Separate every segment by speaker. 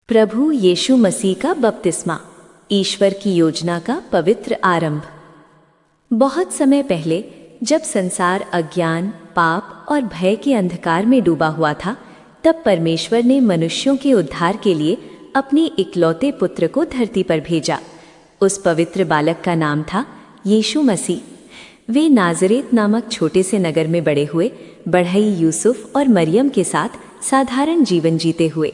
Speaker 1: प्रभु यीशु मसीह का बपतिस्मा, ईश्वर की योजना का पवित्र आरंभ। बहुत समय पहले, जब संसार अज्ञान, पाप और भय के अंधकार में डूबा हुआ था, तब परमेश्वर ने मनुष्यों के उद्धार के लिए अपने इकलौते पुत्र को धरती पर भेजा। उस पवित्र बालक का नाम था यीशु मसीह। वे नाज़रेत नामक छोटे से नगर में बड़े हुए, बढ़ई यूसुफ और मरियम के साथ साधारण जीवन जीते हुए।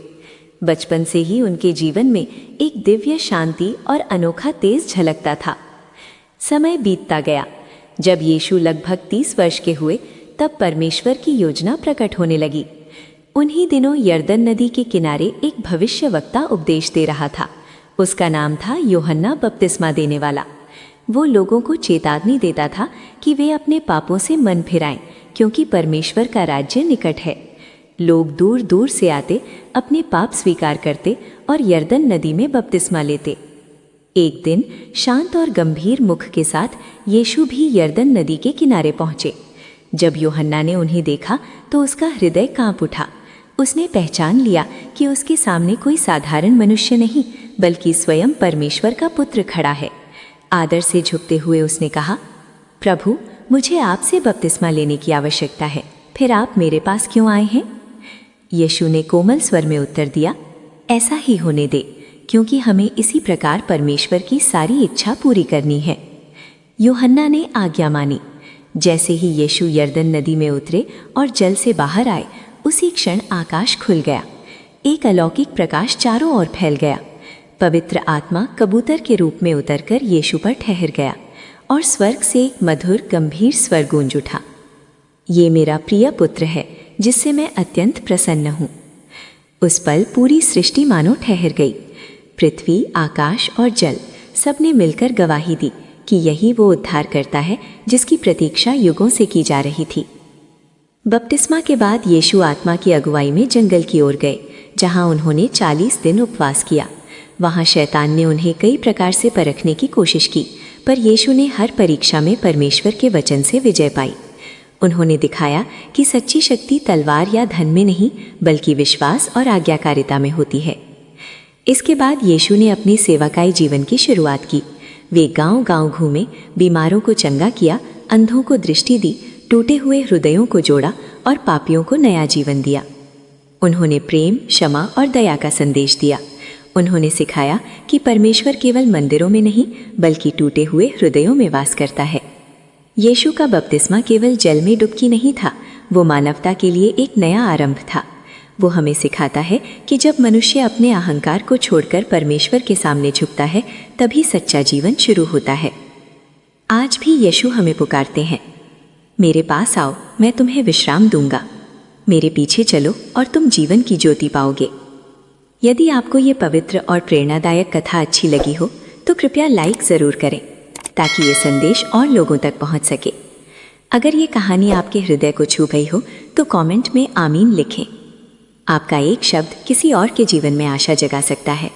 Speaker 1: बचपन से ही उनके जीवन में एक दिव्य शांति और अनोखा तेज झलकता था। समय बीतता गया। जब यीशु लगभग 30 वर्ष के हुए, तब परमेश्वर की योजना प्रकट होने लगी। उन्हीं दिनों यरदन नदी के किनारे एक भविष्यवक्ता उपदेश दे रहा था। उसका नाम था यूहन्ना बपतिस्मा देने वाला। वो लोगों को चेतावनी देता था कि वे अपने पापों से मन फिराएं, क्योंकि परमेश्वर का राज्य निकट है। लोग दूर दूर से आते, अपने पाप स्वीकार करते और यरदन नदी में बपतिस्मा लेते। एक दिन शांत और गंभीर मुख के साथ यीशु भी यरदन नदी के किनारे पहुंचे। जब यूहन्ना ने उन्हें देखा तो उसका हृदय कांप उठा। उसने पहचान लिया कि उसके सामने कोई साधारण मनुष्य नहीं, बल्कि स्वयं परमेश्वर का पुत्र खड़ा है। आदर से झुकते हुए उसने कहा, प्रभु, मुझे आपसे बपतिस्मा लेने की आवश्यकता है, फिर आप मेरे पास क्यों आए हैं? यीशु ने कोमल स्वर में उत्तर दिया, ऐसा ही होने दे, क्योंकि हमें इसी प्रकार परमेश्वर की सारी इच्छा पूरी करनी है। यूहन्ना ने आज्ञा मानी। जैसे ही यीशु यरदन नदी में उतरे और जल से बाहर आए, उसी क्षण आकाश खुल गया। एक अलौकिक प्रकाश चारों ओर फैल गया। पवित्र आत्मा कबूतर के रूप में उतरकर यीशु पर ठहर गया और स्वर्ग से एक मधुर गंभीर स्वर गूंज उठा, ये मेरा प्रिय पुत्र है, जिससे मैं अत्यंत प्रसन्न हूँ। उस पल पूरी सृष्टि मानो ठहर गई। पृथ्वी, आकाश और जल सबने मिलकर गवाही दी कि यही वो उद्धार करता है जिसकी प्रतीक्षा युगों से की जा रही थी। बपतिस्मा के बाद यीशु आत्मा की अगुवाई में जंगल की ओर गए, जहाँ उन्होंने 40 दिन उपवास किया। वहाँ शैतान ने उन्हें कई प्रकार से परखने की कोशिश की, पर यीशु ने हर परीक्षा में परमेश्वर के वचन से विजय पाई। उन्होंने दिखाया कि सच्ची शक्ति तलवार या धन में नहीं, बल्कि विश्वास और आज्ञाकारिता में होती है। इसके बाद यीशु ने अपनी सेवाकाई जीवन की शुरुआत की। वे गांव-गांव घूमे, बीमारों को चंगा किया, अंधों को दृष्टि दी, टूटे हुए हृदयों को जोड़ा और पापियों को नया जीवन दिया। उन्होंने प्रेम, क्षमा और दया का संदेश दिया। उन्होंने सिखाया कि परमेश्वर केवल मंदिरों में नहीं, बल्कि टूटे हुए हृदयों में वास करता है। यीशु का बपतिस्मा केवल जल में डुबकी नहीं था, वो मानवता के लिए एक नया आरंभ था। वो हमें सिखाता है कि जब मनुष्य अपने अहंकार को छोड़कर परमेश्वर के सामने झुकता है, तभी सच्चा जीवन शुरू होता है। आज भी यीशु हमें पुकारते हैं, मेरे पास आओ, मैं तुम्हें विश्राम दूंगा। मेरे पीछे चलो और तुम जीवन की ज्योति पाओगे। यदि आपको ये पवित्र और प्रेरणादायक कथा अच्छी लगी हो, तो कृपया लाइक ज़रूर करें, ताकि ये संदेश और लोगों तक पहुंच सके। अगर ये कहानी आपके हृदय को छू गई हो, तो कमेंट में आमीन लिखें। आपका एक शब्द किसी और के जीवन में आशा जगा सकता है।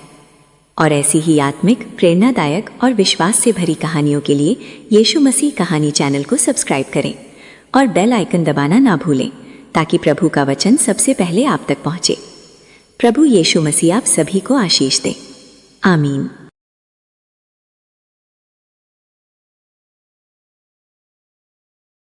Speaker 1: और ऐसी ही आत्मिक, प्रेरणादायक और विश्वास से भरी कहानियों के लिए यीशु मसीह कहानी चैनल को सब्सक्राइब करें और बेल आइकन दबाना ना भूलें, ताकि प्रभु का वचन सबसे पहले आप तक पहुंचे। प्रभु यीशु मसीह आप सभी को आशीष दे। आमीन।